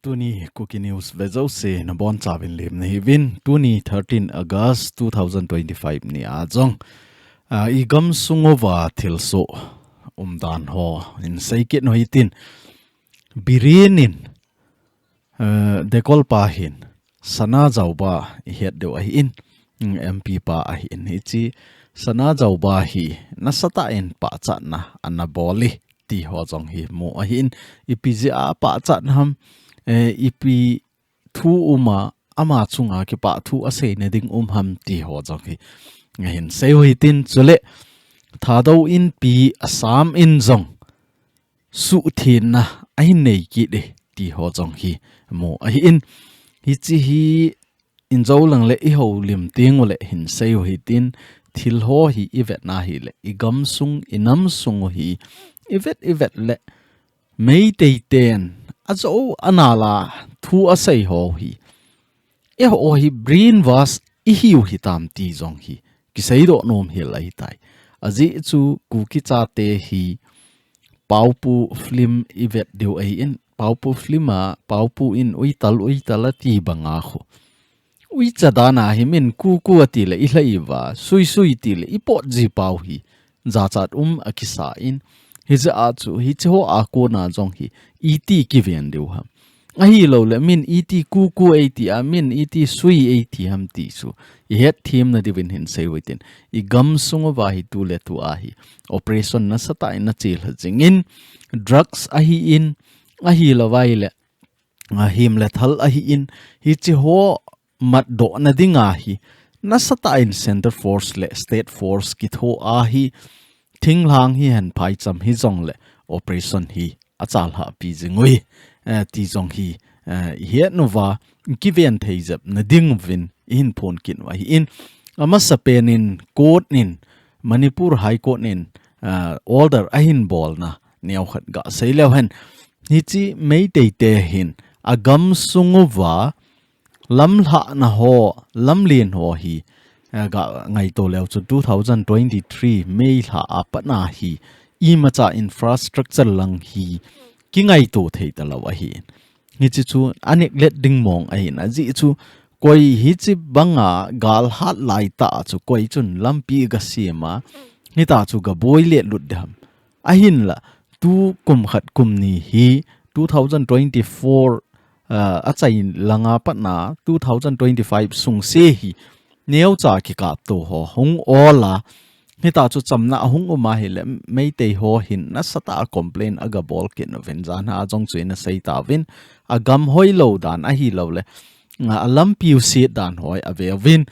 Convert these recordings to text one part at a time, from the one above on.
Tuni KUKI News Vezose na bon chabin lem na hivin Tuni 13 August 2025 ni ajong igam sungova thilso dan ho in saikit no hitin birinin dekol pahin sana jawba het deu ahi in MP pa ahi in hichi sana jawba hi nasata en pa cha na anaboli ti ho jong hi mo ahi in ipiji a pa cha ham ipi thu uma ama chunga ki pa thu ase ne ding ham ti ho jong hi ngahin sei hitin chule thado in pi asam in jong su thin na ai nei ki de ti ho jong hi mo ai in hi chi hi in zo lang le i ho lim ting le hin sei hitin thil ho hi ivet na hi le igam sung inam sung hi ivet le mei te ten azo anala thu asei ho hi e ho hi brain was i hiu hi tam ti jong hi ki sei do nom hi lai tai azi chu KUKI cha te hi paupu film ivet deu ai in paupu filma paupu in uital ti banga kho UICHA dana hi min ku ati le i hlaiwa sui ti le i pot ji pau hi za chat akisa in hi za a chu hi cho a ko na jong hi iti ki ven deu ham a hi lo le min iti ku ati a min iti sui ati ham ti su i het thim na divin hin sei witin i gam sungo wa hi tu le tu a hi operation na sata in na chil jingin drugs a hi in a hi lawai le a him le thal a hi in hi chi ho mat do na dinga hi na sata in center force le state force ki tho a hi thing lang hi han phai cham hi jong le operation hi achal ha pi jingui ti jong hi hiat nova given theizap na ding vin in phone kin wa hi in ama sapenin court nin Manipur high court nin order ahin bol na neu khat ga seilew hen hi chi mei te hin agam sungova lamla na ho lamlin ho hi ga ngai to lew chu 2023 mei la apana hi imacha infrastructure lang hi ki ngai to thei ta law hi ni chi chu anek let ding mong ai na ji chu koi hi chi banga gal hat lai ta chu koi chun lampi ga sima ni ta chu ga boy le lut dam ahin la tu kum khat kum ni hi 2024 achai langa patna 2025 sung se hi neu cha ki kap to ho hung ola ni ta chu chamna hung uma hi le mei te ho hin na sata complain aga bol kin ven jan ha jong chuina sei ta win agam hoi lo dan a hi lo le nga alam piu se dan hoi ave win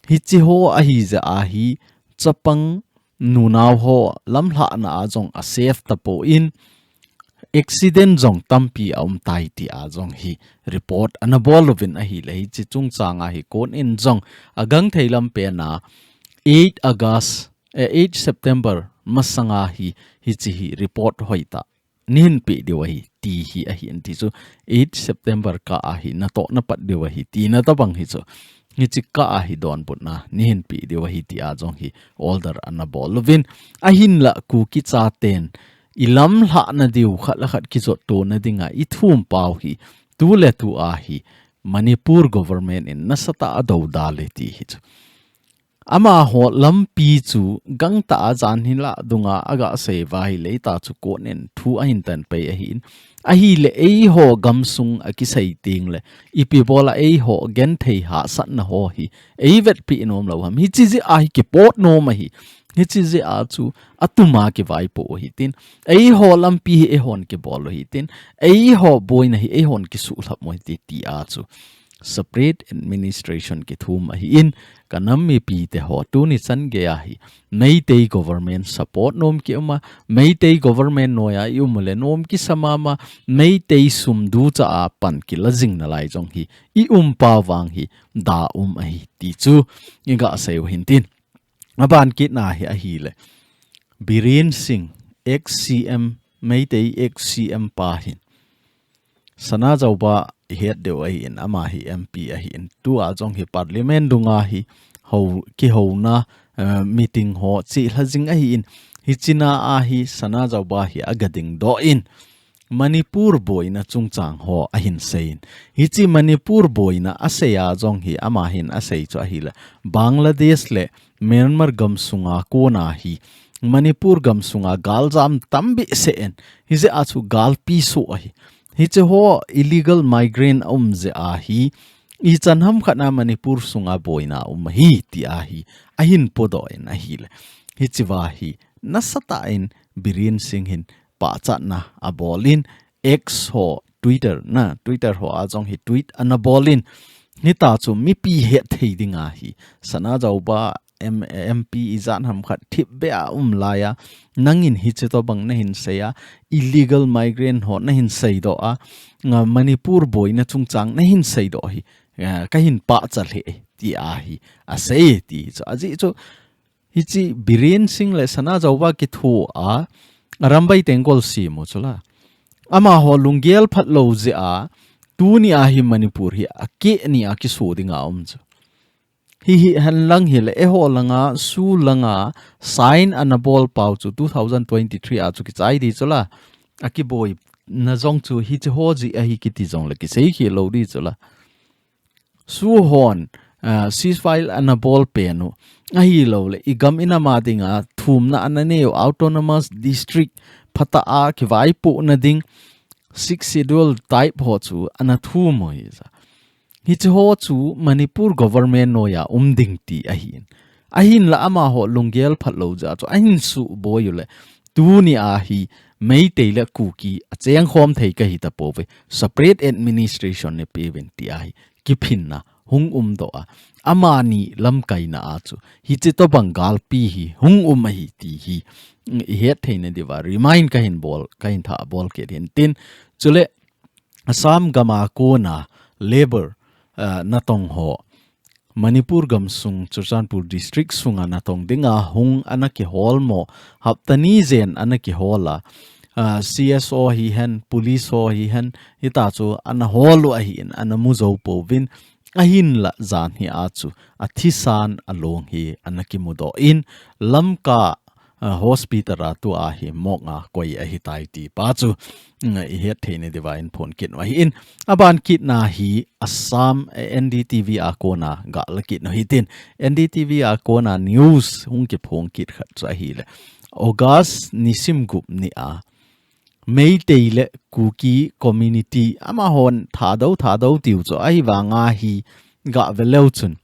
hi chi ho a hi za a hi chapang nu naw ho lam hla na jong a safe ta po in accident jong tampi tai ti a jong hi report anabolovin a hi le chi chung changa hi kon in jong agang theilam pe na 8 August 8 September masanga hi chi hi report hoita nin pe dewa hi ti hi a hi anti chu 8 September ka a hi na to na pat dewa hi ti na tabang hi chu ni chi ka a hi don put na nin pe dewa hi ti a jong hi older anabolovin a hin la KUKI cha ten ilam hla na diu khat ki zo to na dinga I thum pau hi tu le tu a hi Manipur government in nasata ado dale ti hi ama ho lampi chu gangta jan hin la dunga aga se vai le ta chu ko nen thu a hin tan pe a hin a hi le ei ho gamsung a ki sei ting le ipi bola ei ho gen thei ha sat na ho hi ei vet pi nom lo ham hi chi ji a hi ki pot no ma hi hi chi ji a chu atuma ki vai po hi tin ei ho lampi hi e hon ki bol hi tin ei ho boy na hi e hon ki su lap mo ti a chu separate administration ki thum hi in kanam mi pi te ho tu ni chan ge a hi mei te government support nom ki ma mei te government noya yu mule nom ki samama mei te sum du cha a pan ki la jing na lai jong hi I pa wang hi da hi ti chu inga sei hin tin aban ki na hi a hi le Biren Singh XCM mei te XCM pa hin sana jawba het deu ai in ama hi MP a hi in tu a jong hi parliament dunga hi ho ki ho na meeting ho chi hlajing a hi in hi china a hi sana jawba hi agading do in Manipur boy na chungchang ho ahin sein hichi Manipur boy na aseya jong hi ama hin asei cho hi la Bangladesh le Myanmar gam sunga ko na hi Manipur gam sunga galjam tambi sen hize achu gal pi so hi hiche ho illegal migrant ze a hi I chanham khana Manipur sunga boy na hi ti a hi ahin podo en a hi le hichiwa hi nasata in birin sing hin pa chat na abolin X ho Twitter na Twitter ho ajong hi tweet anabolin ni ta chu mi pi he thei dinga hi sana jaw ba MP izan ham khat thip be a laya nangin hi che to bang na hin seya illegal migrant ho na hin sei do a nga Manipur boy na chungchang na hin sei do hi ka hin pa chal he ti a hi a sei ti cho aji cho hi chi biren sing le sana jaw ba ki thu a rambai tengol si mo chula ama ho lungiel phat lo je a tu ni a hi Manipur hi a ke ni a ki so dinga cho hi han lang hi le e ho langa su langa sign anabol pau chu 2023 a chu ki chai di chula a ki boy na jong chu hi che ho ji a hi ki ti jong le ki sei hi lo di chula su hon ceasefire anabol penu a hi lo le igam ina ma dinga thum na anane autonomous district phata a ki vai pu na ding 6 schedule type ho chu ana thu mo isa hi ho chu Manipur government no ya ding ti ahin la ama ho lungel phatlo ja chu ahin su boyule tu ni a hi mei te le KUKI a cheng khom thei ka hi ta pove separate administration ne peven ti a hi ki phin na hung do a ama ni lam kai na a chu hi che to bangal pi hi hung hi ti hi he thei ne diwa remind ka hin tha bol ke hin tin chule Assam gama ko na labor natong ho Manipur gam sung Churchanpur district sunga natong dinga hung anaki hol mo haptani zen anaki hola CSO hi hen police ho hi hen hita chu an holu a hin an muzo povin ahin la zan hi achu athisan along hi anaki mudo in lamka hospital ra tu a hi moka koi a hi tai ti pa chu ngai he theine divine phone kit wa hi in aban kit na hi Assam NDTV a kona ga la kit no hitin NDTV a kona news hung ki phone kit khat cha hi le August nisim gup ni a mei teile KUKI community ama hon thadau tiu cho ai wanga hi ga veleu chun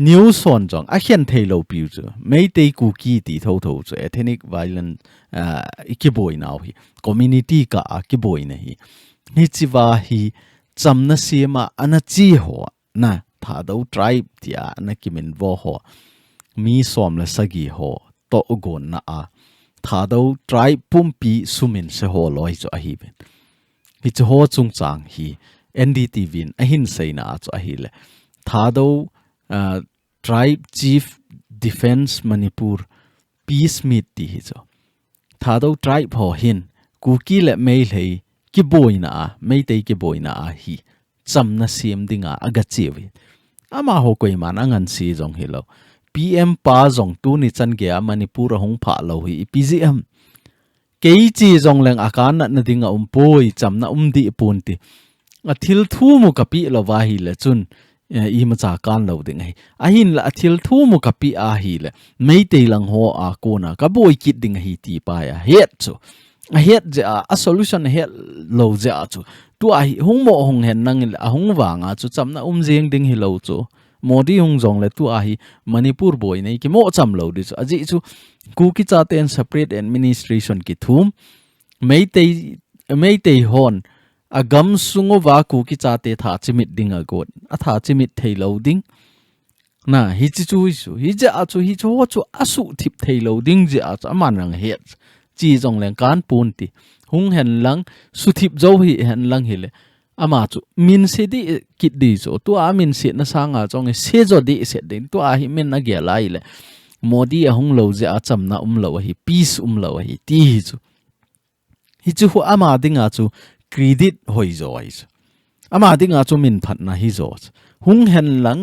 new son jong a hian thailo piu chu mei te KUKI ti tho chu ethnic violence ikiboi naw hi community ka akiboi na hi chiwa hi chamna sema anachi ho na thadau tribe tia na kimin vo ho mi som la sagi ho to gon na a thadau tribe pumpi sumin se ho loi cho a hi ben hi chu ho chung chang hi NDTV in ahin seina cho a hi le thadau tribe chief defense Manipur peace meet ti hi cho thadau tribe ho hin KUKI le mei lei ki boina mei te ki boina a hi chamna sim dinga aga chewi ama ho koi man angan si jong hilo PM pa jong tu ni chan ge Manipur hong pha lo hi PGM kei chi jong leng akan na dinga poi chamna di punti athil thu mu kapi lo wa hi le chun I ma cha kan lo ding ai ahin la athil thu mu kapi a hi le mei te lang ho a kona ka boi kit ding hi ti pa ya het chu a het je a solution het lo je a chu tu a hung mo hong hen nang a hung wanga chu chamna jeng ding hi lo chu modi hung jong le tu a hi Manipur boy nei ki mo cham lo di chu aji chu KUKI cha ten separate administration ki thum mei te hon agam sungo wa KUKI cha te tha chimit ding a god a tha chimit thei lo ding na hi chi chu hi ja a chu hi chu chu asu thip thei lo ding je a cha man rang het chi jong leng kan pun ti hung hen lang su thip zo hi hen lang hi le ama chu min se di kit di zo tu a min se na sanga chong se zo di se din tu a hi min na ge lai le modi a hung lo je a chamna lo hi peace lo hi ti hi chu hu ama dinga chu credit hoi zo ai ama dinga chu min phat na hi zo hung hen lang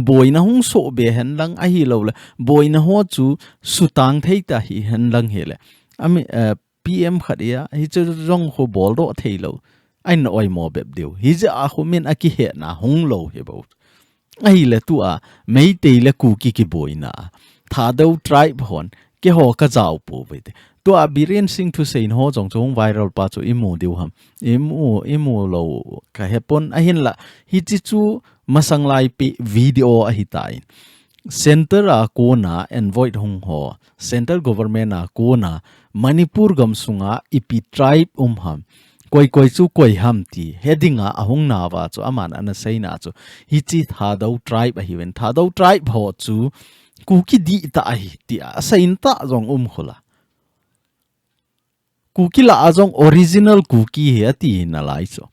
boy na hung so be hen lang a hi lo le boy na ho chu sutang thei ta hi hen lang he le ami PM khadia hi chu rong ho bol ro theilo ain oi mo beb deu hi ja a khumin aki he na hung lo he bo ai le tu a mei te le KUKI ki boina tha do tribe hon ke ho ka jaw pu ve tu a biren sing Thusei ho jong jong viral pa chu imu deu ham imu lo ka hepon a hin la hi chi chu masang lai pi video a hi tai center a kona envoy hung ho center government a kona Manipur gam sunga ipi tribe ham koi koi chu koi ham ti headinga ahung na wa chu aman ana sei na chu hi chi tha do tribe a hi wen tha do tribe ho chu KUKI di ta hi ti a sain ta jong khola KUKI la ajong original KUKI he ti na lai cho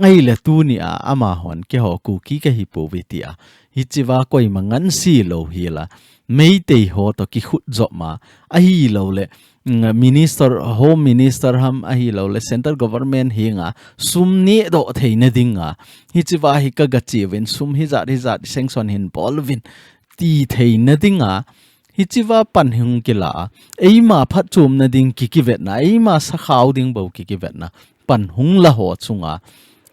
ai le tu ni a ama hon ke ho KUKI ke hi po vi ti a hi chi wa koi mangan si lo hi la mei te ho to ki khut zo ma a hi lo le minister home minister ham a hi lo le central government hi nga sum ni do theina dinga hi chi wa hi ka ga chi wen sum hi za sanction hin bolvin ti theina dinga hi chi wa pan hung ki la ei ma phat chum na ding ki vet na ei ma sa khaw ding bo ki vet na pan hung la ho chunga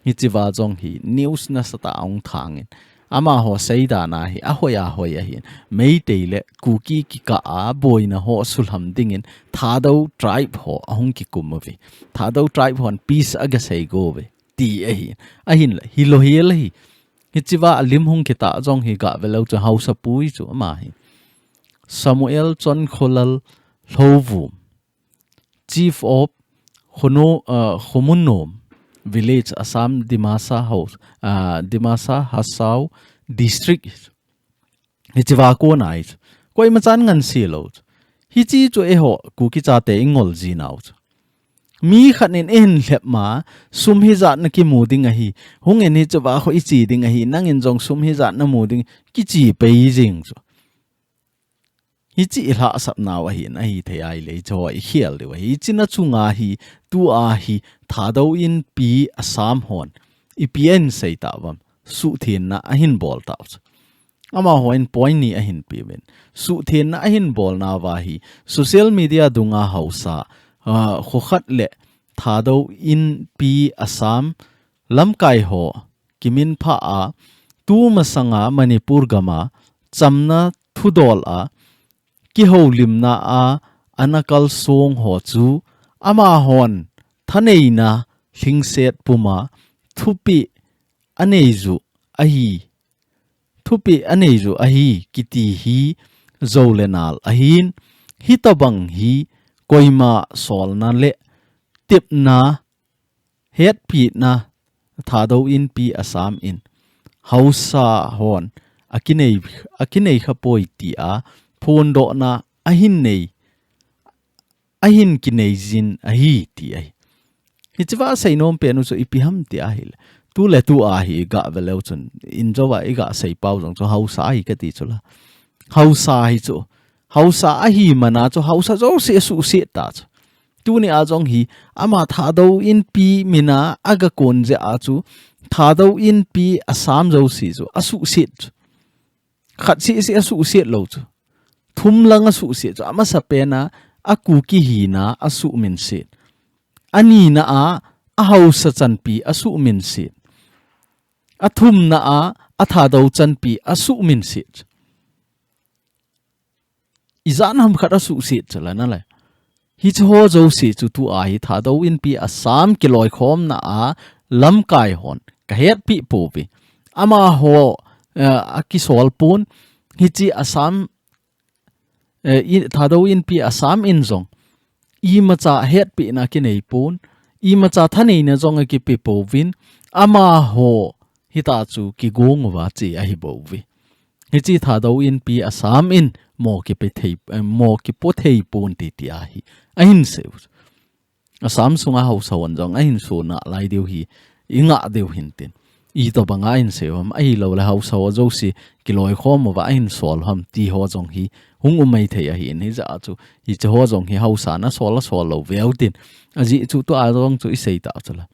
hi chi wa jong hi news na sata ong thangin ama ho seida na hi a hoya hi mei te le KUKI ki ka a boy na ho sulham dingin tha do tribe ho ahung ki kumavi tha do tribe hon peace aga sei go ve ti a hin la hi lo hi la hi hi chiwa alim hung ki ta jong hi ga velo chu house pui chu ama hi Samuel Chon Kholal Lovu Chief of Homunom Village Assam Dimasa Hasau District hi chiwa ko nai koi machan ngan si lo hi chi chu e ho KUKI cha te ingol ji naw mi khanin en lep ma sum hi za na ki muding a hi hung en hi chawa kho I chi ding a hi nang in jong sum hi za na muding ki chi pe jing chu hi chi la sap naw a hi na hi the ai le cho I khial de hi chi na chunga hi tu a hi tha do in pi Assam hon IPN sei ta wam su thin na a hin bol ta ama hoin point ni a hin pi ben su thin na a hin bol na wa hi social media dunga hausa kho khat le tha do in pi Assam lam kai ho kimin pha a tu masanga Manipur gama chamna thudol a ki ho limna a anakal song ho chu ama hon thanei na hingset puma thupi aneju ahi thupi aneju ahi kiti hi zolenal ahin hitabang hi koima solna le tipna het pi na thado in pi Assam in hausa hon akinei khapoi ti a phone do na ahin kinei jin ahi ti ai hichwa sei nom pe nu so ipiham ti a hil tu le tu a hi ga velo chun in jowa I ga sei pau jong cho hausa hi ka ti chula hausa hi chu hausa a hi mana cho hausa zo se su se ta tu ni a jong hi ama tha do in pi mina aga kon je a chu tha do in pi Assam zo si chu asu se khat si asu se lo chu thum lang asu se chu ama sa pe na a KUKI hi na asu min se ani na a hausa chan pi asu min se athum na a tha do chan pi asu min se izan ham khata su se chala na la hi cho zo se chu tu a hi tha do in pi Assam ki loi khom na a lam kai hon ka het pi po pi ama ho a ki sol pun hi chi Assam tha do in pi Assam in zong I macha het pi na ki nei pun I macha thanei na zong ki pi po vin ama ho hita chu ki gong wa chi a hi bo vi hi chi tha do in pi Assam in mo ki pe thei mo ki po thei pun ti ti a hi a hin se Assam sunga hausa wan jong a hin so na lai deu hi inga deu hin tin I to banga in se wam ai lo la hausa wa zo si ki loi khom wa a hin sol ham ti ho jong hi hung umai thei a hi ni za chu hi che ho jong hi hausa na sol lo veu tin aji chu to a jong chu I sei ta chula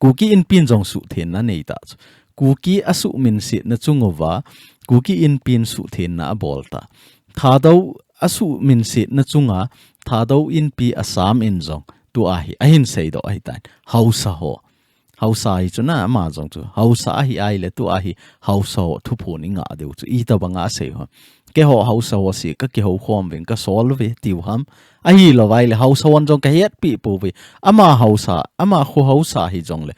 KUKI in pin jong su then na nei ta KUKI asu min si na chungowa KUKI in pin su then na bolta tha do asu min si na chunga thado in pi Assam in zong tu ahi ahin sei do ahi tan Hausa ho Hausa hi chu na ma zong chu Hausa hi ai le tu ahi Hausa ho thu phu ni nga deu chu I ta banga sei ho ke ho Hausa ho si ka ke ho khom ven ka sol ve tiu ham ahi lo vai le Hausa won jong ka het pi pu ve ama khu Hausa hi jong le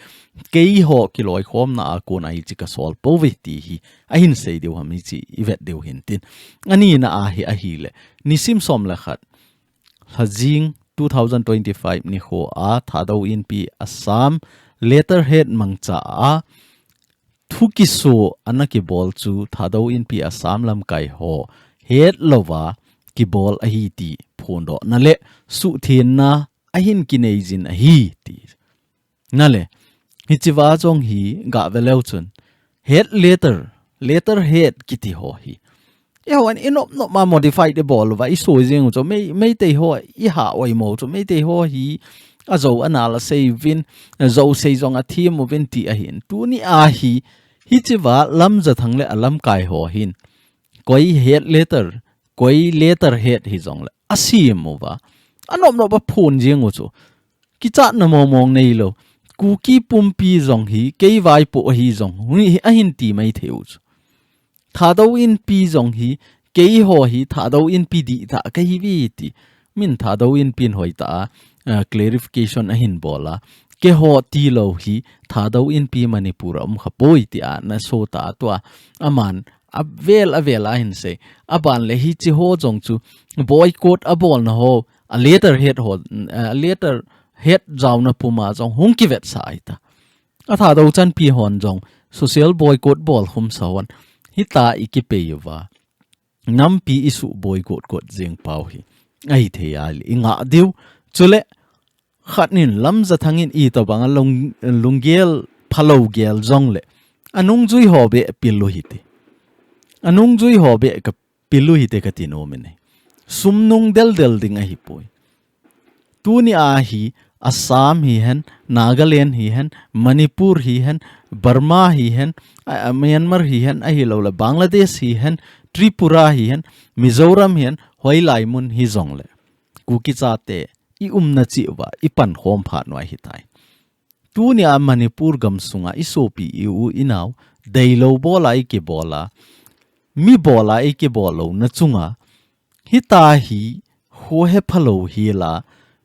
ke ho ki loi khom na ko na hi chi ka sol po ve ti hi ahin sei deu ham hi chi I vet deu hin tin ani na ahi le ni sim som la khat Hazing 2025 ni ho a thado in pi Assam letterhead mangcha a thukiso anaki bol chu thado in pi Assam lam kai ho head lova ki bol a hi ti phondo na le su thin na ahin kinejin a hi ti na le hichiwa jong hi ga veleu chun head letterhead kiti ho hi an inop no ma modify the ball va iso jing cho me te ho I ha oi mo cho me te ho hi a zo anala sei vin zo sei zong a thim mo vin ti a hin tu ni a hi chiwa lam za thang le alam kai ho hin koi head letter head hi zong le asim mo va anop no ba phun jing cho ki cha na mo mong nei lo KUKI pumpi zong hi ke vai po hi zong hi a hin ti mai theu thado in pi zong hi ke ho hi thado in pi di ta ka hi vi ti min thado in pin hoi ta clarification a hin bola ke ho ti lo hi thado in pi Manipur khapoi ti a na so ta to aman avel a hin se aban le hi chi ho jong chu boycott a bol na ho a letterhead jaw na puma jong hung ki vet sai ta a thado chan pi hon jong social boycott bol hum sawan hita ikipe yuwa nampi isu boycott jing pau hi ai the ali inga diu chule khatnin lamza thangin I to banga lunggel phalo gel jongle anung jui hobe pilu hite anung jui hobe ka pilu hite ka tinomine sumnung del ding a hi poi tuni a hi Assam hi hen Nagaland hi hen Manipur hi hen Burma hi hen Myanmar hi hen a hi lo la Bangladesh hi hen Tripura hi hen Mizoram hi hen hoi lai mun hi zong le KUKI cha te I na chi wa I pan khom phat noi hi tai tu ni a Manipur gam sunga I sopi I u inaw dei lo bola I ke bola mi bola I ke bolo na chunga hi ta hi ho he phalo hi la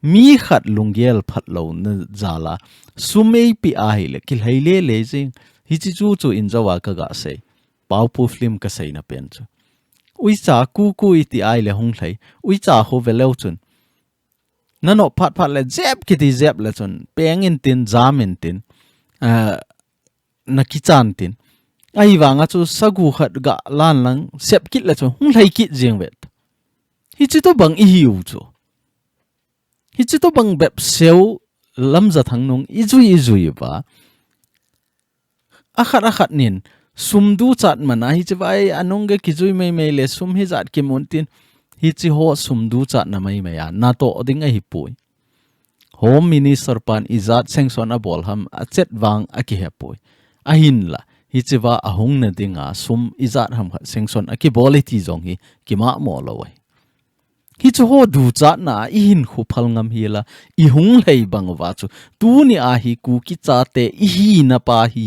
mi khat lunggel phatlo na zala sumei pi a hi le kil haile le jing hi chi chu in jawa ka ga se pau pu film ka sei na pen chu UICHA ku iti ai le hung thlai UICHA ho veleu chun nano phat le zep kiti zep le chun peng in tin jam in tin na kichan tin ai wanga chu sagu khat ga lan lang sep kit le chun hung thlai kit jing vet hi chi to bang I hiu chu hi chi to bang bep seu lamza thang nung izui ba akhat nin sumdu chat mana hi chi vai anung ge kijui mai le sum hi zat ki montin hi chi ho sumdu chat na mai ya na to ding a hi pui home minister pan izat sengson a bol ham a chet wang a ki he pui a hin la hi chi wa ahung na dinga sum izat ham kha sengson a ki boliti jong hi ki ma mo lo wai hi chu ho du cha na I hin khu phal ngam hi la I hung lei bang wa chu tu ni a hi KUKI cha te I hi na pa hi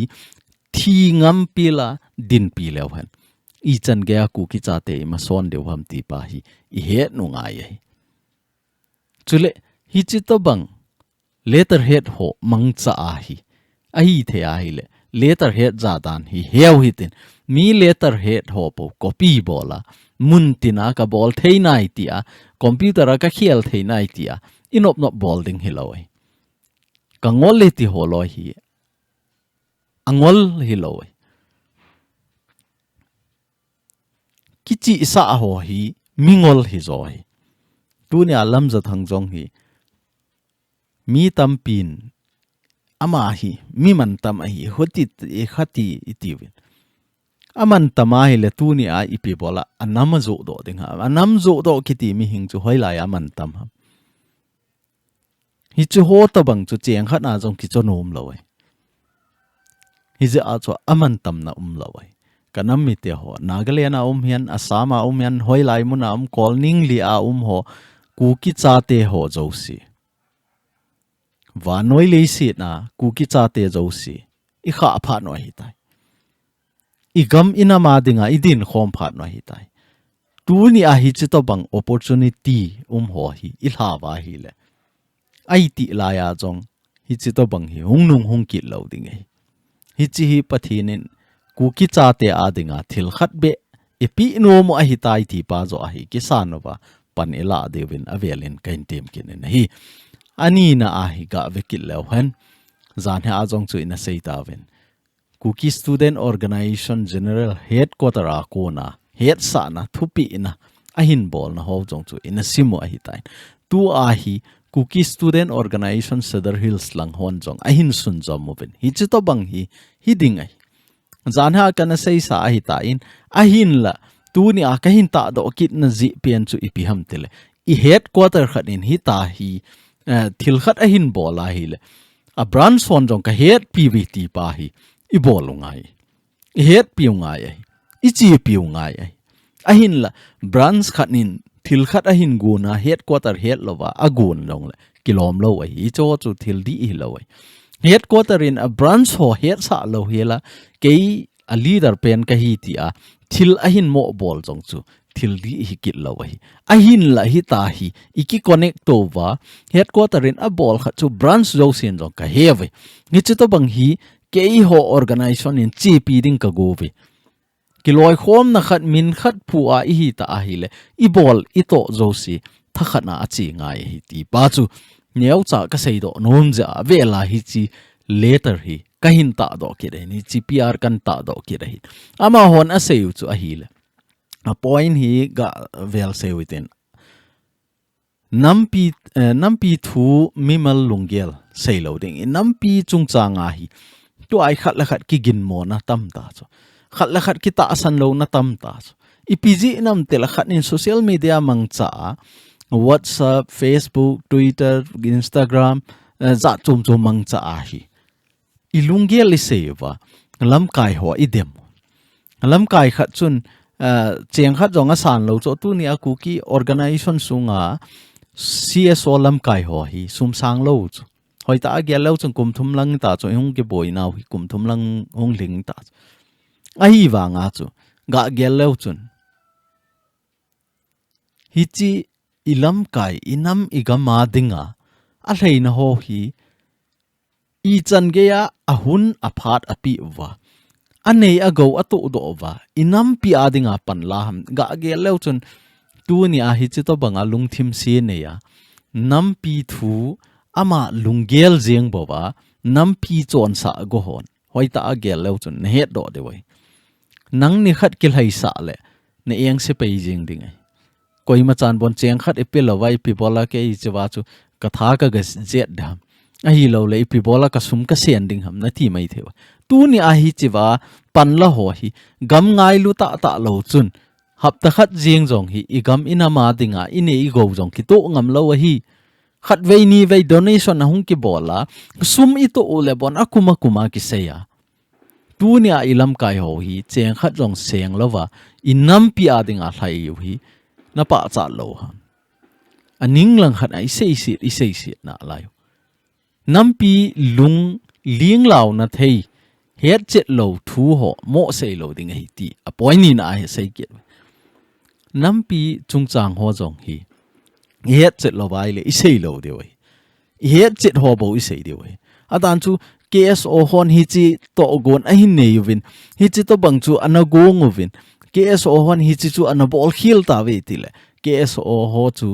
thi ngam pila din pi lew han I chan ge KUKI cha te ma son deu ham ti pa hi I he nu nga ye chule hi chi to bang letterhead ho mang cha a hi the a hi le letterhead za dan hi heu hi tin mi letterhead ho po copy bola mun tina ka bol thei nai tia computer ka khial thei nai tia inop no bolding hi loi ka ngol le ti ho lo hi angol hi loi kichi sa ho hi mingol hi zoi tu ni alam za thang jong hi mi tampin ama hi mi man tam hi hoti e khati itivin aman tamai le tu ni a ipi bola anam zo do ding ha anam zo do kiti mi hing chu hoi lai aman tam ha hi chu ho ta bang chu cheng khat na jong ki chu nom loi hi je a chu aman tam na loi kanam mi te ho Nagaland hian Assam hian hoi lai mun kol ning li a ho KUKI cha te ho zo si và nói lấy xịt na KUKI cha te zo si i kha phat no hi tai i gam inama dinga idin khom phat no hi tai tu ni a hi chito bang opportunity ho hi i hla wa hi le ai ti la ya jong hi chito bang hi hung nung hung ki lo ding hi chi hi pathinin KUKI cha te a dinga thil khat be epi no mo a hi tai ti pa zo a hi ki san no ba pan ela devin avelin kain tem kin hi ani na a hi ga vekil lo han zan ha jong chu ina sei ta ven KUKI student organization general headquarter a ko na head sa na thupi ina ahin bol na ho jong chu ina simo a hi tai tu a hi KUKI student organization Cedar Hills lang hon jong ahin sun jom mo ven hi chu to bang hi ding ai zan ha kana sei sa a hi ta in ahin la tu ni a kahin ta do kit na zi pian chu ipi ham tele I headquarter khat in hi ta hi thil khat ahin bola hi le a branch hon jong ka head pvt pa hi I bolungai I head piungai ai I chi piungai ai ahin la branch khat in thil khat ahin guna headquarter head lova agun long le kilom lo ai I cho chu thil di hi lo ai headquarter in a branch ho head sa lo hela ke a leader pen ka hi ti a thil ahin mo bol jong chu thil di hi kit lo ai ahin la hi ta hi iki connect to wa headquarter in a bol kha chu branch zo sin jong ka he ve ni chu to bang hi ke ho organization in chi pi ding ka go ve kiloi khom na khat min khat pu a hi ta a hi le I bol I to zo si tha khat na a chi ngai hi ti pa chu neu cha ka sei do nom ja ve la hi chi later hi kahin ta do ki re ni chi PR kan ta do ki re ama hon a sei chu a hi le a point hi ga vel sei within nampi thu mimal lungel sei lo ding nampi chung cha nga hi tu ai khat la khat ki gin mo na tam ta chu khat la khat ki ta san lo na tam ta chu ipg nam te la khat in social media mang cha WhatsApp Facebook Twitter Instagram za chum mang cha a hi ilungel li seva lam kai ho idem lam kai khat chun cheng khat jong a san lo cho tu ni a KUKI organization sunga CSO lam kai ho hi sum sang lo chu hoi ta agya lo chung kum thum lang ta cho hung ke boy naw hi kum thum lang hung ling ta a hi wa nga chu ga gel lo chun hi chi ilam kai inam igama dinga a hleina ho hi I chan ge ya ahun aphat api wa anei ago atu do wa inam pi adinga pan la ham ga ge leu chun tu ni a hi chi to banga lungthim si ne ya nam pi thu ama lungel jeng bo wa nam pi chon sa go hon hoi ta ge leu chun ne het do de wai nang ni khat kil hai sa le ne eng se pe jing ding ai koi ma chan bon cheng khat e pe lawai pi bola ke I chewa chu katha ka ga jet dam a hi lo le pi bola ka sum ka sen ding ham na thi mai thewa tu ni a hi chewa pan la ho hi gam ngai lu ta ta lo chun hap ta khat jing jong hi I gam ina ma dinga ine I go jong ki to ngam lo hi khat ve ni ve donation na hung ki bola sum I to le bon akuma kuma ki seya tu ni a ilam kai ho hi cheng khat jong seng lova inam pi a dinga thlai yu hi na pa cha lo ha aning lang khat ai sei sit na lai nampi lung ling lao na thei het chet lo thu ho mo sei lo ding hi ti a point ni na he sei ke nampi chung chang ho jong hi het chet lo bai le I sei lo de wei het chet ho bo I sei de wei adan chu KSO hon hi chi to gon a hin ne yuvin hi chi to bang chu anago ngovin KSO hon hi chi chu anabol khil ta ve ti le KSO ho chu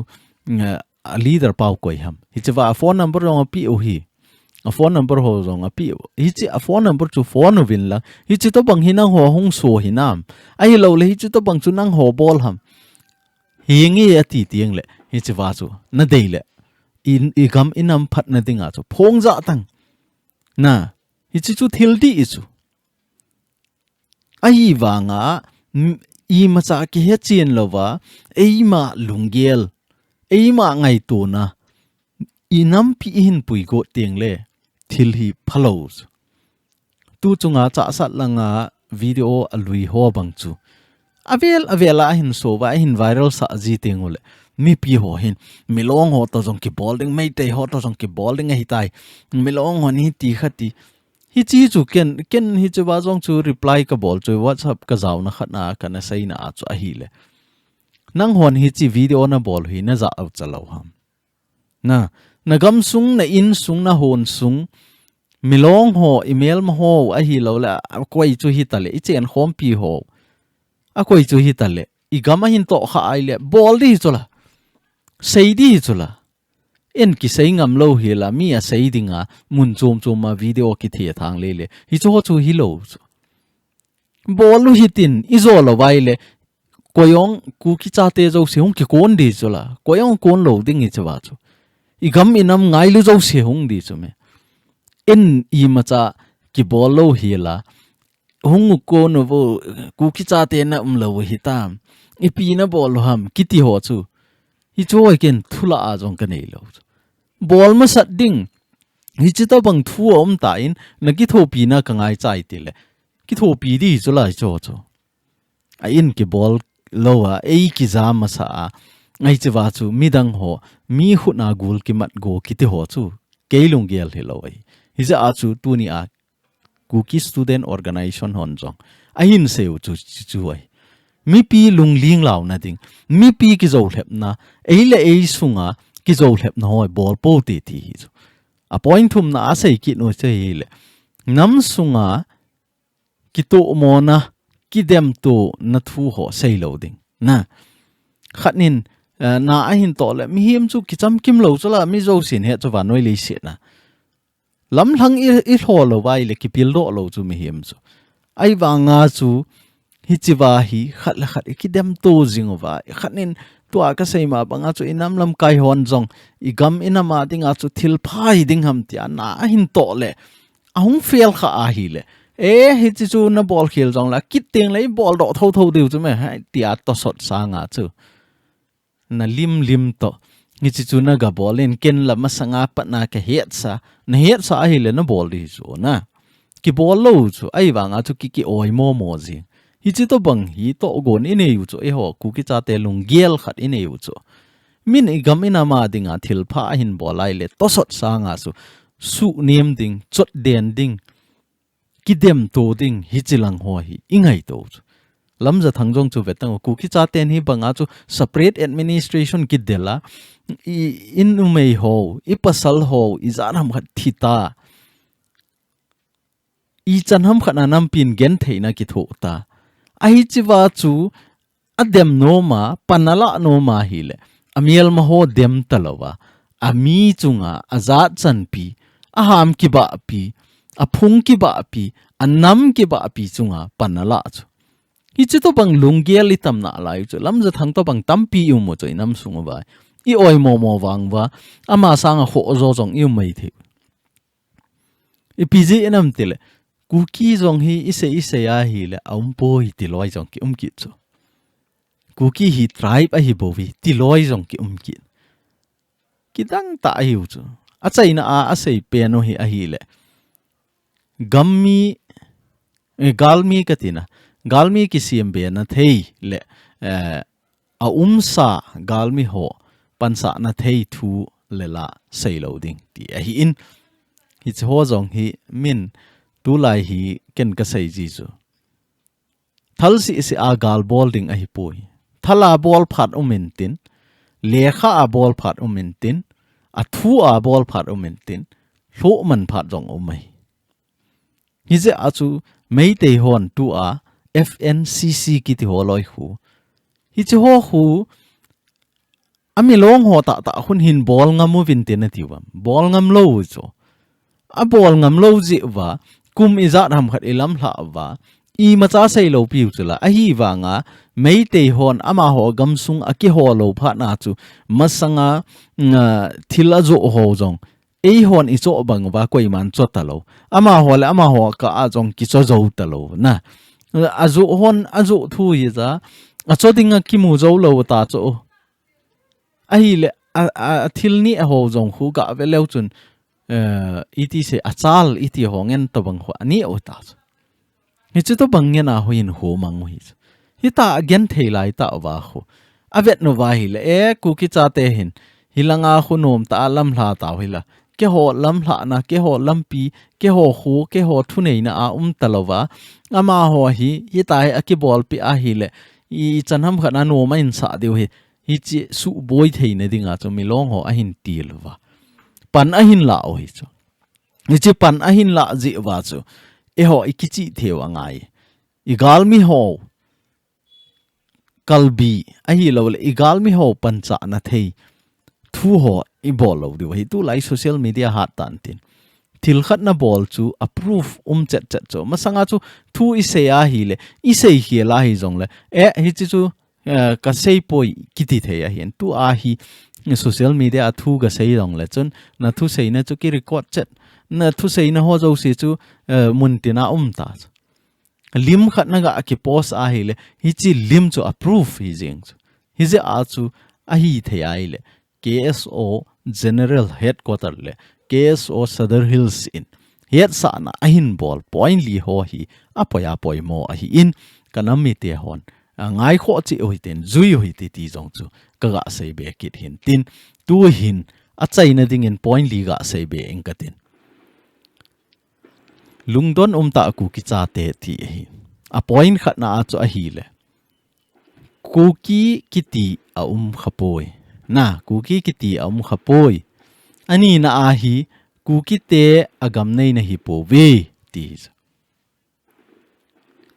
a leader pau koi ham hi chi wa phone number rong pi o hi a phone number ho rong pi hi chi a phone number chu phone win la hi chi to bang hina ho hung so hi nam ai lo le hi chi to bang chu nang ho bol ham hi ngi a ti tiang le hi chi wa chu na dei le in I gam inam phat na dinga chu phong za tang na hi chi chu thil di chu ai wa nga I ma cha ki he chin lova ei ma lungel ei ma ngai tu na inam pi hin pui go tiang le thil hi phalos tu chunga cha sat langa video alui ho bang chu avel avela hin so wa hin viral sa ji ting ole mi pi ho hin milong ho to jong ki bowling mai te ho to jong ki bowling hi tai milong ho ni ti khati hi chi chu ken hi chu ba jong chu reply ka bol chu WhatsApp ka zaw na khatna ka na sai na chu a hi le nang hon hi chi video na bol hi na za au chalo ham na gam sung na in sung na hon sung milong ho email ma ho a hi lo la koi chu hi tale I chen khom pi ho a koi chu hi tale I gam hin to kha ai le bol di chula sei di chula en ki sei ngam lo hi la mi a sei dinga mun chom chom ma video ki the thang le le hi chu hi lo bol lu hitin izo lo vai le koyong KUKI cha te zo se hung ki kon di chula koyong kon lo ding I chawa chu I gam inam ngai lu zo se hung di chu me in I macha ki bol lo hi la hung ko no vo KUKI cha te na lo hi tam I pi na bol ham kiti ho chu hi chu again thula a jong ka nei lo bol ma sat ding hi chi to bang thu om ta in na ki tho pi na ka ngai chai ti le ki tho pi di chu lai cho a in ki bol lo a ei ki za ma sa ngai chi wa chu midang ho mi hu na gul ki mat go ki ti ho chu keilung gel he lo ai hi za a chu tu ni a KUKI student organization hon jong a hin seu chu chu ai mi pi lung ling law na ding mi pi ki zo hlep na ei le ei sunga ki zo hlep na hoi bol po ti ti hi a point thum na asai ki no che le nam sunga ki to mo na ki dem to na thu ho sei lo ding na khanin na a hin to le mi him chu ki cham kim lo chula mi zo sin he chu wa noi le se na lam thang I ho lo vai le ki pil do lo chu mi him chu ai wa nga chu hi chiwa hi khat la khat ki dem to jing wa khanin to a ka sei ma banga chu inam lam kai hon jong I gam inama dinga chu thil phai ding ham tia na hin to le ahung fail kha a hi le hi chi chu na ball khel jong la kit teng lei ball do tho tho deu chu me ha tia to sot sa nga chu na lim to ni chi chu na ga ball in ken la masanga pa na ka het sa hi le na ball di chu na ki ball lo chu ai wa nga chu ki oi mo ji hi chi to bang hi to gon ine yu chu e ho KUKI cha te lung gel khat ine yu chu min I gam ina ma dinga thil pha hin bolai le to sot sa nga su nem ding chot den ding ki dem to ding hi chilang ho hi ingai to lam za thang jong chu vetang KUKI cha ten hi banga chu separate administration ki dela in umei ho I pasal ho I zaram khat thita I chanham khana nam pin gen theina ki tho ta ahi chiwa chu adem no ma panala no ma hi le amiel ma ho dem talowa ami chunga azat chan pi aham ki ba pi aphung ki ba pi anam ki ba pi chunga panala chu hi chi to bang lungial itam na lai chu lam za thang to bang tampi u mo choi nam sunga ba I oi mo wang wa ama sang ho zo jong yu mai the I piji enam tile KUKI jong hi ise ya hi le ampo hi ti loi jong ki ki chu KUKI hi tribe a hi bo wi ti loi jong ki ki dang ta hi chu a chai na a sei pe no hi a hi le gammi galmi katina galmi ki siam be na thei le a sa galmi ho pansa na thei thu le la sei lo ding ti a hi in hi ho jong hi min tu lai hi ken ka sei ji chu thal si a gal ball ding a hi pui thala ball phat tin lekha a ball phat tin a thu a ball phat tin hlo man phat jong mai hi je a chu mei te hon tu a FNCC ki ti holoi hu hi chu ho hu ami long ho ta hun hin ball ngamu vin tin na tiwam ball ngam lo chu a ball ngam lo ji wa kum iza ram khat ilam hla wa I macha sei lo piu chula a hi wa nga mei te hon ama ho gam sung a ki ho lo pha na chu masanga thila zo ho jong e hon I cho bang wa koi man cho ta lo ama ho ka a jong ki cho zo ta lo na a zo hon a zo thu hi za a cho dinga ki mu zo lo ta cho a hi le a thil ni a ho jong hu ga ve leu chun iti se achal iti hongen to bang ho ani o ta hi chu to bang na ho in ho mang hi ta again thailai ta wa ho avet no va hi le KUKI cha te hin hilanga khunom ta lam hla taw hila ke ho lam hla na ke ho lam pi ke ho khu ke ho thu nei na a talova ama ho hi tai akibol pi a hi le I chanham khana no ma in sa deu hi chi su boy thei na dinga chu milong ho a hin tilwa pan a hin la o hi chu ni chi pan a hin la ji wa chu e ho ikichi thewa ngai igal mi ho kalbi a hi lo le igal mi ho pancha na thei thu ho I bol lo de hi tu lai social media hat tan tin thil khat na bol chu approve chat chat chu masanga chu thu I se a hi le I se hi la hi jong le hi chi chu ka sei poi kiti the ya hian tu a hi social media thu ga sei jong le chun na thu sei na chu ki record chat na thu sei na ho zo si chu mun tina ta lim khat na ga ki post a hi le hi chi lim chu approve hi jing chu hi je a chu a hi the ai le KSO General Headquarter le KSO Sadar Hills in yet sana ahin ball point li ho hi apoya poi mo a hi in kanami te hon ngai kho chi oi ten zui oi ti jong chu ka ga sei be kit hin tin tu hin a chai na ding in point li ga sei be eng ka tin lungdon ta KUKI cha te ti hi a point khat na a chu a hi le KUKI kiti a khapoi na KUKI kiti a khapoi ani na a hi KUKI te agam nei na hi po ve ti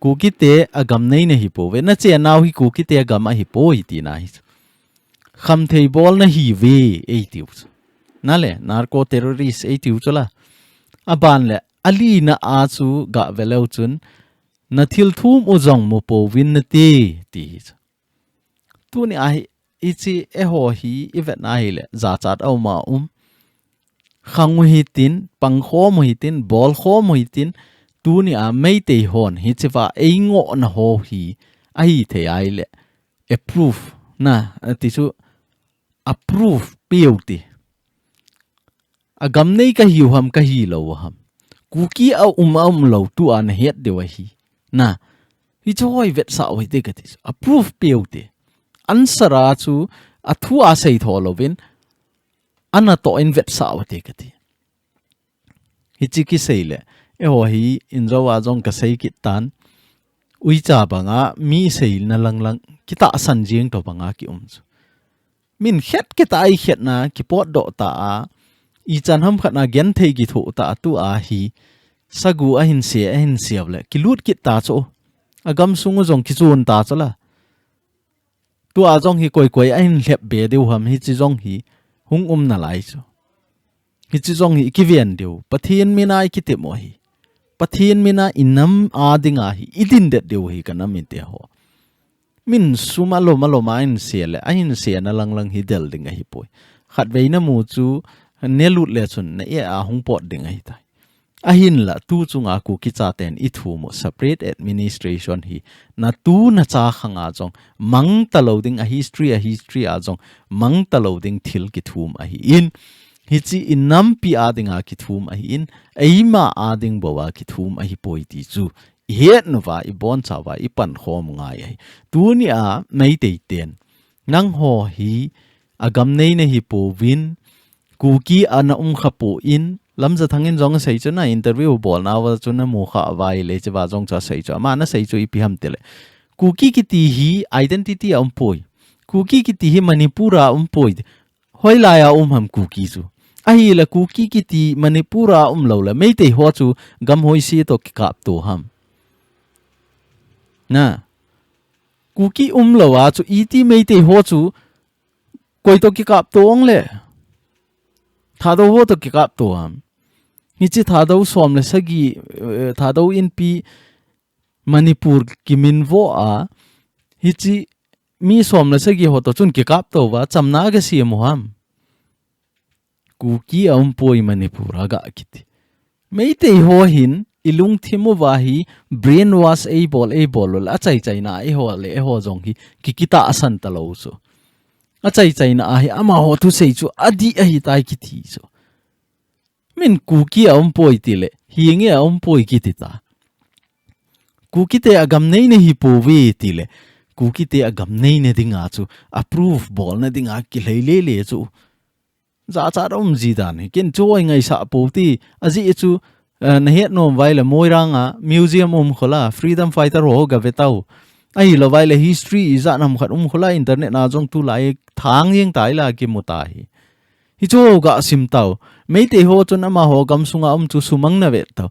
KUKI te agam nei na hi po ve na che naw hi KUKI te agam a hi po hi ti na hi kham thei bol na hi ve e tiu na le narco terrorist e tiu chola aban le ali na a chu ga velo chun na thil thum u jong mo po win na te ti tu ni a ichi e ho hi event na hi le za chat au ma khang hi tin pang kho mo hi tin bol kho mo hi tin tu ni a mei te hon hi chiwa e ngo na ho hi a hi the ai le approve na ti chu approve beauty agam nei ka hiu ham ka hi lo ham KUKI a lo tu an het de wa hi na hi chu hoi vet sa oi te ka ti approve beauty ansara chu a thu a sei tho lovin ana to in vet sa wa te ka ti hi chi ki sei le e ho hi in zawa jong ka sei ki tan UICHA banga mi sei na lang Kitahsan jing to banga ki min het ke tai het na ki pot do ta a I chan ham khana gen thei gi thu ta tu a hi sagu a hin siaw le ki lut ki ta cho agam sungu jong ki chun ta chola tu a jong hi koi a hin lep be deu ham hi chi jong hi hung na lai cho hi chi jong hi ki vian deu pathin minai ki te mo hi pathin mina inam a dinga hi idin de deu hi kana min te ho min sumalo malo main siale a hin sia na lang hi del dinga hi poi khat veina mu chu nelut le chun na e a hung pot dinga hi tai ahin la tu chunga KUKI cha ten I thu mo separate administration hi na tu na cha khanga jong mang taloding a history a jong mang taloding thil ki thum a hi in hi chi inam pi a dinga ki thum a hi in eima a ding bowa ki thum a hi poi ti chu het no wa I bon cha wa I pan khom ngai ai tu ni a mei te ten nang ho hi agam nei na hi po win KUKI ana khapo in lamza thangin jong sei chu na interview bol na wa chu na mu kha vai le cha jong cha sei chu ma na sei chu I pi ham tele KUKI ki ti hi identity poi KUKI ki ti hi Manipura poi hoi la ya ham KUKI chu ahi la KUKI ki ti Manipura lo la mei te ho chu gam hoi si to ki kap to ham na KUKI lo wa chu iti mei te ho chu koi to ki kap to ong le thado ho to ki kap to ham hi chi thado som le sagi thado in pi Manipur ki min vo a hi chi mi som le sagi ho to chun ki kap to wa chamna ga si mo ham KUKI poi Manipur aga kiti mei te ho hin ilung thimu wa hi brainwash a bol la chai na e ho le e ho jong hi ki Kitahsan ta lo so a chai na a hi ama ho thu sei chu adi a hi tai ki thi so min KUKI poi ti le hi nge poi ki ti ta KUKI te agam nei ne hi po ve ti le KUKI te agam nei ne dinga chu approve bol na dinga ki le chu za cha rom ji dan kin choi ngai sa po ti aji chu na het nom vai le moiranga museum khola freedom fighter ho ga vetau ai lo vai le history za nam khat khola internet na jong tu lai thang yeng tai la ki mutai hi cho ga sim tau mei te ho chun ama ho gam sunga chu sumang na ve tau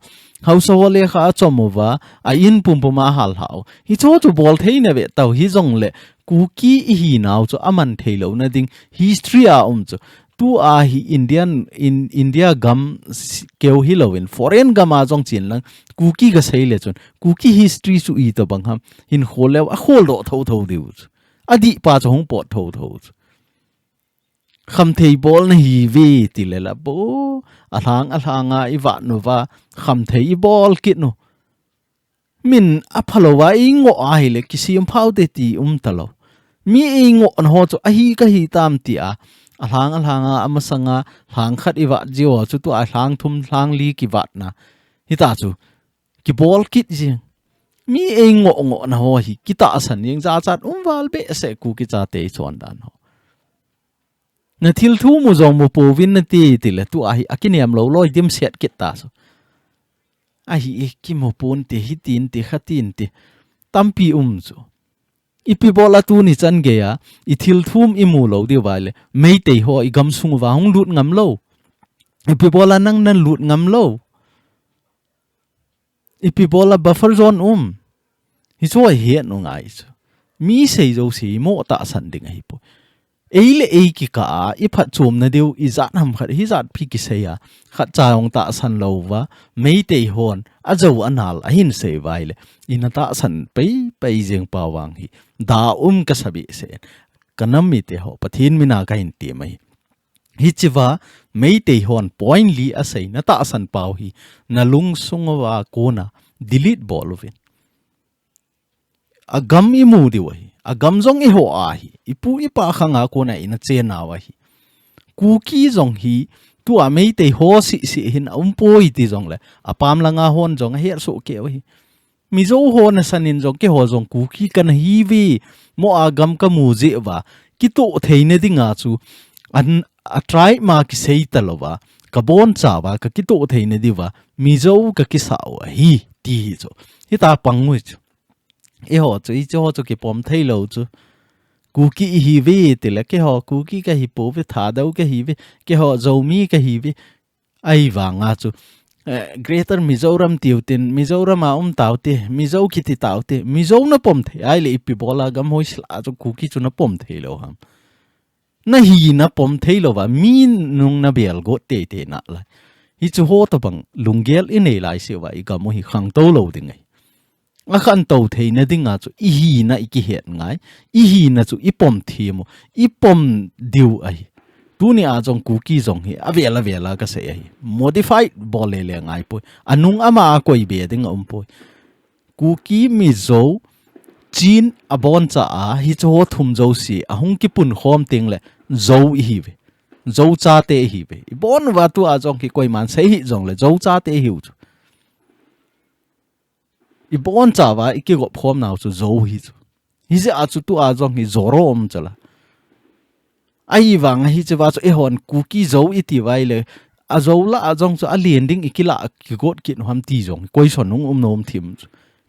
hausa ho le kha chomowa a in pum puma hal hau hi cho chu bol thei na ve tau hi jong le KUKI hi naw chu aman thei lo na ding history a chu tu a hi India gam keu hi loin foreign gam a jong chin lang KUKI ga sei le chun KUKI history su I to bang ham hin khol le a khol ro tho diu adi pa chong pot tho kham thei bol na hi ve ti le la bo ahlanga I wa no wa kham thei bol kit no min aphalowa I ngo a hi le kisim phau te ti talo mi ngo an ho chu a hi ka hi tam ti a ahlanga amasanga hlang khat I wa jiwa chu tu a hlang thum hlang li ki wat na hi ta chu ki bol kit jing mi ngo na ho hi Kitahsan yeng za chat wal be se KUKI cha te chon dan ho na thil thu mu zong mu povin na ti le tu a hi akiniam lo loi dim set kit ta so a hi ki mo pon te hi tin te khatin te tampi chu ipi bola tu ni chan ge ya I thil thum I mu lo di wai le mei te ho I gam sung wa hong lut ngam lo ipi bola nang nan lut ngam lo ipi bola buffer zone hi so he no ngai chu mi sei zo si mo ta san ding hi po eile ki ka I phat chum na deu I zat ham khat hi zat phi ki se ya khat chaung ta san lo wa mei te hon a zo anal a hin se vai le ina ta san pe jeng pa wang hi da ka sabi se kanami te ho pathin mina ka hin ti mai hi chiwa mei te hon point li a sei na ta san pau hi na lung sungwa ko na delete bolovin agam I mu di wa agam zong I ho a hi ipu ipa khanga ko na ina che na wa hi KUKI zong hi tu a mei te ho si hin poi ti zong le apam langa hon zong her so ke wa hi mi zo ho na sanin zong ke ho zong KUKI kan hi vi mo agam ka mu je wa ki to theine dinga chu an a try ma ki sei talowa ka bon cha wa ka ki to theine diwa mi zo ka ki sa wa hi ti zo hi ta pangui chu e ho chu I cho chu ki pom thei lo chu KUKI hi ve te le ke ho KUKI ka hi po ve tha dau ke hi ve ke ho zo mi ka hi ve ai wa nga chu Greater Mizoram tiutin Mizoram a taute Mizo kiti taute Mizo na pom the ai le ipi bola gam hoi sla chu KUKI chu na pom the lo ham na hi na pom the lo wa mi nung na bel go te na la hi chu ho to bang lungel in ei lai se wa I ga mo hi khang to lo ding ai a khan to the na dinga chu I hi na I ki het ngai I hi na chu I pom thi mo I pom diu ai tu ni a jong KUKI jong hi avela ka se hi modified bol le ngai po anung ama koi be ding po KUKI mi zo chin abon cha a hi cho thum zo si a hung ki pun khom ting le zo hi ve zo cha te hi ve bon wa tu a jong ki koi man se hi jong le zo cha te hi chu I bon cha wa I ki go phom naw chu zo hi chu hi se a chu tu a jong hi zoro chala ai wang hi che wa chu e hon KUKI zo I ti wai le a zo la a jong chu a lien ding ikila ki got ki no ham ti jong koi son nung nom thim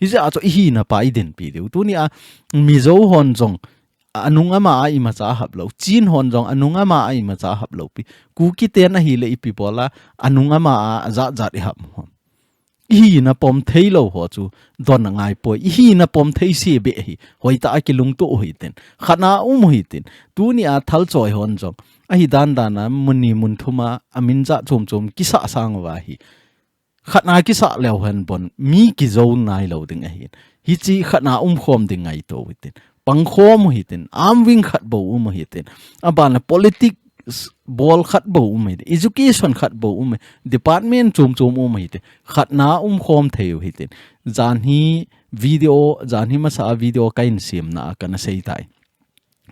hi se a chu hi na pa I den pi deu tu ni a mi zo hon jong anung ama I ma cha hap lo chin hon jong anung ama I ma cha hap lo pi KUKI te na hi le I pi bola anung ama za I hap hi na pom thei lo ho chu don ngai poi hi na pom thei si be hi hoi ta ki lung to hi ten khana hi ten tu ni a thal choi hon jong a hi dan na muni mun thuma amin ja chom ki sa sang wa hi khana ki sa lew han bon mi ki zo nai lo ding a hi chi khana khom ding ai to hi ten pang khom hi ten am wing khat bo hi ten abana politic bol khat bo education khat bo department chum hi te khat na khom theu hi ten jan hi video jan hi masa video kain sim na kana sei tai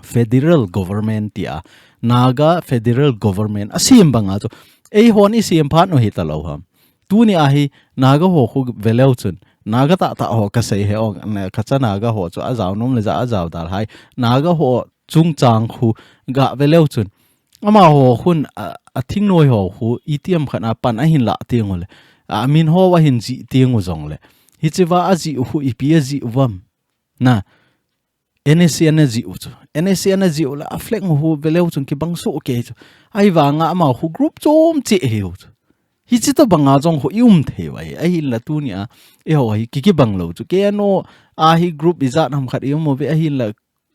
federal government tia naga federal government asim banga to ei hon I sim phat no hi ta lo ham tu ni a hi naga ho khu veleu chun naga ta ho ka sei he ong ka cha naga ho chu a zaw nom le za a zaw dal hai naga ho chung chang khu ga veleu chun ama ho khun a thing noi ho khu itiam khana pan a hin la tiang ole a min ho wa hin ji tiang u zong le hi chiwa a ji hu ipi a ji wam na NSC energy u chu NSC energy u la a flek hu veleu chun ki bang so ke chu ai wa nga ama hu group chom che he u hi chi to banga jong ho the wa ai la tu nia e ho hi ki bang lo chu ke no a hi group iza nam khat yum mo be a hi la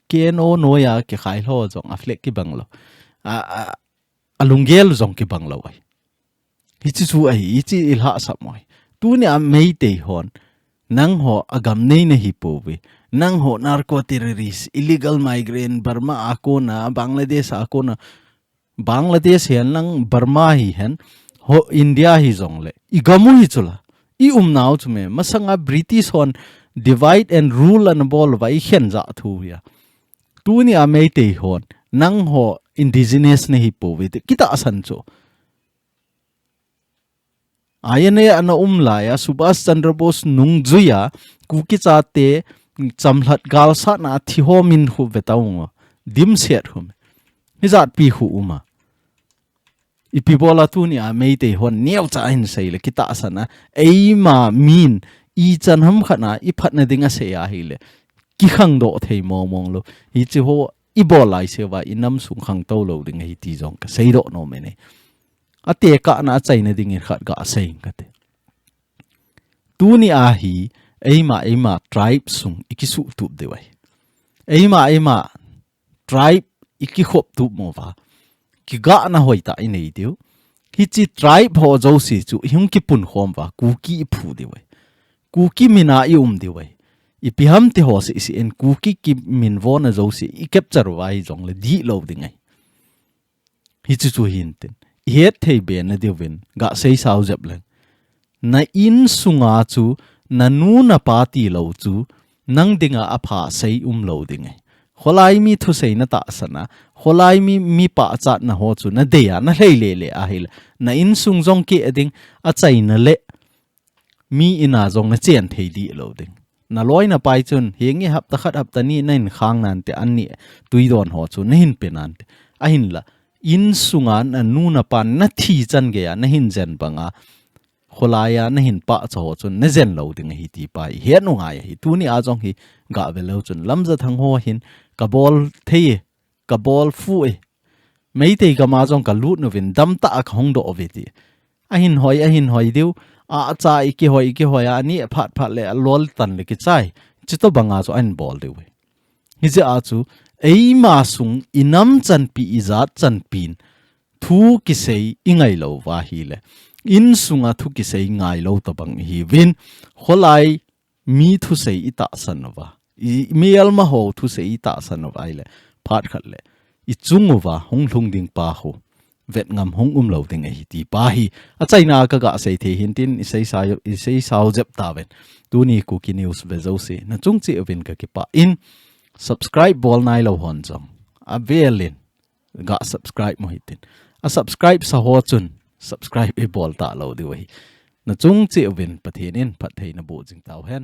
ke no ya ke khai lo jong a flek ki bang lo a lungel jong ki bang lo ai hi chi chu ai hi chi il ha sa moi tu nia mei te hon nang ho agam nei na hi po be nang ho narco terrorist illegal migrant Burma akona Bangladesh akona Bangladesh hen nang Burma hi hen ho India hi zong le igamu hi chula I naw chume masanga British hon divide and rule and bol vai khen za thu ya tu ni amei te hon nang ho indigenous ne hi po we Kitahsan chu ayane ana la ya Subhash Chandra Bose nung juya KUKI cha te chamhlat gal sa na thi ho min hu betaung dim set hum hizat pi hu uma ipi bola tu ni a mei te hon neu cha in sei le Kitahsan na eima min I chan ham khana I phat na dinga se ya hi le ki khang do thei mo mong lo hi chi ho I bolai se wa inam sung khang to lo ding hi ti jong ka sei do no me ne ate ka na chai na ding khat ga sei ka te tu ni a hi eima tribe sung ikisu tup de wai eima tribe iki khop tup mo wa ki ga na hoi ta I nei diu hi chi tribe ho zo si chu hung ki pun khom wa KUKI phu de wai KUKI mina I de wai I piham te ho si en KUKI ki min vo na zo si I capture wa hi jong le di lo ding ai hi chu chu hin ten het thei be na de win ga sei sao jap le na in sunga chu na nu na party lo chu nang dinga apha sei lo ding ai kholai mi Thusei na ta sana kholai mi pa chat na ho chu na de ya na hlei le a hil na in sung jong ki ading a chai na le mi ina jong na chen thei di lo ding na loi na pai chun hengi hap ta khat hap ta ni nain khang nan te an ni tui don ho chu na hin pe nan te a hin la in sunga na nu na pan na thi chan ge ya na hin jen banga kholaya na hin pa cho chun na jen lo ding hi ti pai he nu nga hi tu ni a jong hi ga ve lo chun lam za thang ho hin ka bol thei ka bol fu e mei te ka ma jong ka lut no vin dam ta khong do ve ti a hin hoi diu a cha iki hoi ani phat le lol tan le ki chai chi to banga zo an bol de we hi je a chu ei ma sung inam chan pi izat chan pin thu ki sei ingai lo wa hi le in sunga thu ki sei ngai lo to bang hi win kholai mi thu sei Kitahsan wa Melma ho Thusei Kitahsan wa ile phat khat le I chung wa hong lung ding pa ho vet ngam hong lo ding hi ti pa hi a chaina ka ga sei the hin tin I sei sao jep ta ven tu ni KUKI news ve zo se na chung chi evin ka ki pa in subscribe bol nai lo hon jong a velin ga subscribe mo hitin a subscribe sa ho chun subscribe e bol ta lo di wa hi na chung chi evin pathin in phat thei na bo jing taw hen